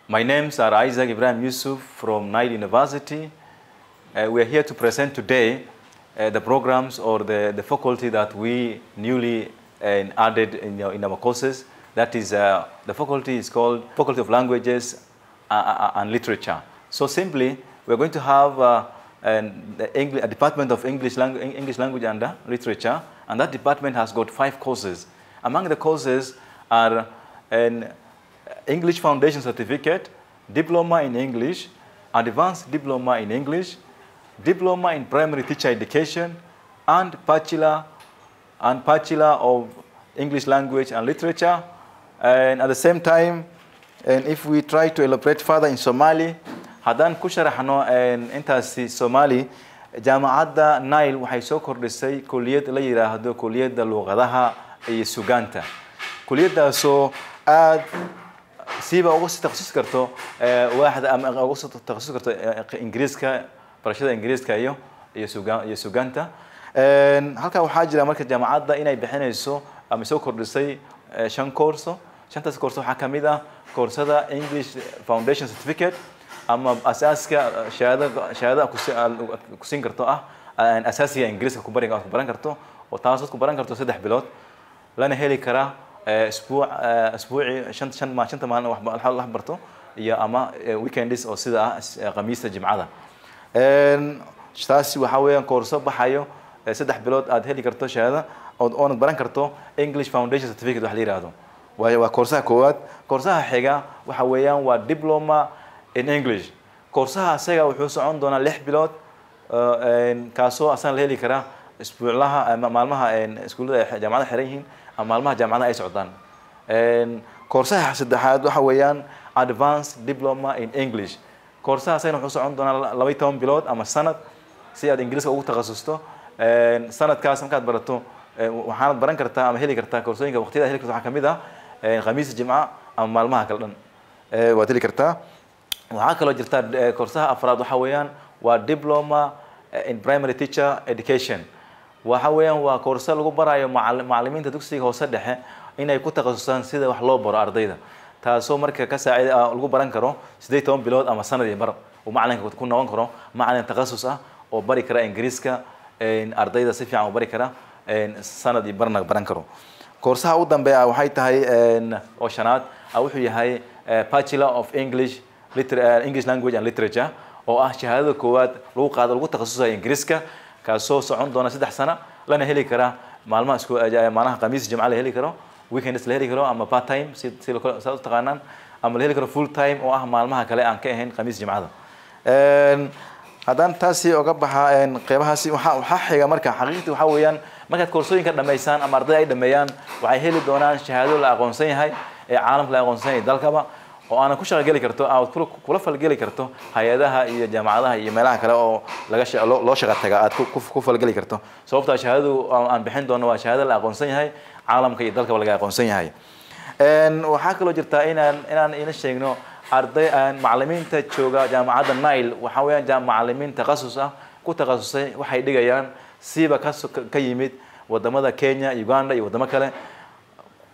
My names are Isaac Ibrahim Yusuf from Nile University. We are here to present today the programs or the faculty that we newly added in our courses. That is, the faculty is called Faculty of Languages and Literature. So simply, we're going to have a department of English language and literature, and that department has got 5 courses. Among the courses are an English Foundation Certificate, Diploma in English, Advanced Diploma in English, Diploma in Primary Teacher Education, and Bachelor of English Language and Literature. And at the same time, and if we try to elaborate further in Somali, haddaan ku sharaxno intaasi Somali, jaamacadda Nile waxay soo kordhisay kulliyad la yiraahdo kulliyadda luqadaha iyo sugaanta. Kulliyaddaasoo aad siiba ugu takhasus karto waaxda ama ugu takhasus karto Ingiriiska, barashada Ingiriiska iyo sugaanta. Halka waxaa jira marka jaamacadda inay bixinayso ama soo kordhisay 5 koorso. 5taas koorso waxaa ka mid ah koorsada English Foundation Certificate ama asaaska shahaadada ku siin karto asaasiga Ingiriiska ku baran karto oo taasoo ku baran karto 3 bilood lana heli kara اسبوعي شنت مالين wax barto iyo ama weekends oo sida khamiista jimcada taasi waxa weeyaan koorso baxayo 3 bilood aad heli karto shahaada oo baran karto English Foundation Certificate wax la yiraahdo waa koorsaha koowaad. Koorsaha xiga waxa weeyaan waa Diploma in English. Koorsaha asaga wuxuu socon doonaa 6 bilood kaasoo asan la heli kara isbuuclaha ama maalmaha iskuulada jaamacada xiran yihiin ama maalmaha jaamacada ay socdaan. Koorsaha saddexaad waxa weeyaan Advanced Diploma in English. Koorsaha asaga wuxuu socon doonaa 12 bilood ama sanad si aad Ingiriiska ugu takhasusto. Sanadkaas markaad barato waxaad baran kartaa ama heli kartaa koorsooyinka waqtiyada heli kartaa waxa kamid ah khamiis jimca ama maalmaha kala dhan waad heli kartaa. waxaa kaloo jirta koorsaha afraad waxa weeyaan waa Diploma in Primary Teacher Education. waxa weeyaan waa koorso lagu barayo macallimiinta dugsiga hoose dhexe inay ku takhasusaan sida wax loo baro ardayda, taasoo marka ka saacida lagu baran karo 18 bilood ama sanad iyo bar oo macallinka ku noqon karo macallin takhasus ah oo bari kara Ingiriiska ardayda si fiican u bari kara sanad iyo barna baran karo. Koorsaha ugu dambeeya waxay tahay oo shanaad wuxuu yahay Bachelor of English Language and Literature oo ah shahaadada koowaad lagu qaado lagu takhasusayo Ingiriiska kaasoo socon doona 3 sano lana heli kara maalmaha khamiis jimca la heli karo, weekends la heli karo ama part time si loo taqaanaan, ama la heli karo full time oo ah maalmaha kale aan ka ahayn khamiis jimcada. haddaan taasi oga baxa qeybahaasi waxa xiga marka xaqiiqtii waxa weeyaan markaad koorsooyinka dhameysaan ama arday ay dhameeyaan waxay heli doonaan shahaado la aqoonsan yahay caalamka la aqoonsan yahay dalkaba oo aan ku shaqo gali karto aad kula falgali karto hay'adaha iyo jaamacadaha iyo meelaha kale oo loo shaqo taga aad ku falgali karto. sababta shahaadadu aan bixin doono waa shahaado la aqoonsan yahay caalamka iyo dalkaba laga aqoonsan yahay. waxaa kaloo jirta inaan ina sheegno arday macallimiinta jooga jaamacadda Nile waxa weeyaan macallimiin takhasus ah ku takhasusay waxay dhigayaan siiba ka yimid wadamada Kenya, Uganda iyo wadamo kale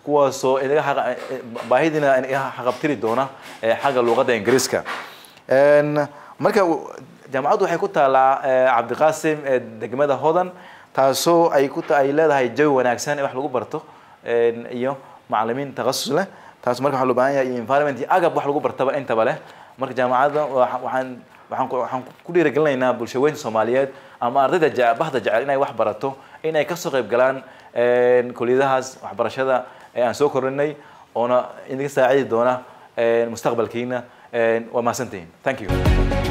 kuwaasoo inaga baahidina xaqabtiri doona xagga luqadda Ingiriiska. marka jaamacaddu waxay ku taalaa Cabdiqaasim degmada Hodan, taasoo ay leedahay jawi wanaagsan wax lagu barto iyo macallimiin takhasus leh. taas marka waxa loo baahan yahay environment iyo agab wax lagu bartaba intaba leh. marka jaamacadda waxaan ku dhiirigelinaynaa bulshooyinka Soomaaliyeed ama ardayda bahda jecel inay wax barato inay ka soo qayb galaan kulliyadahaas waxbarashada aan soo korinay oona idinka saacidi doona mustaqbalkiina. waa mahadsantihiin. Thank you.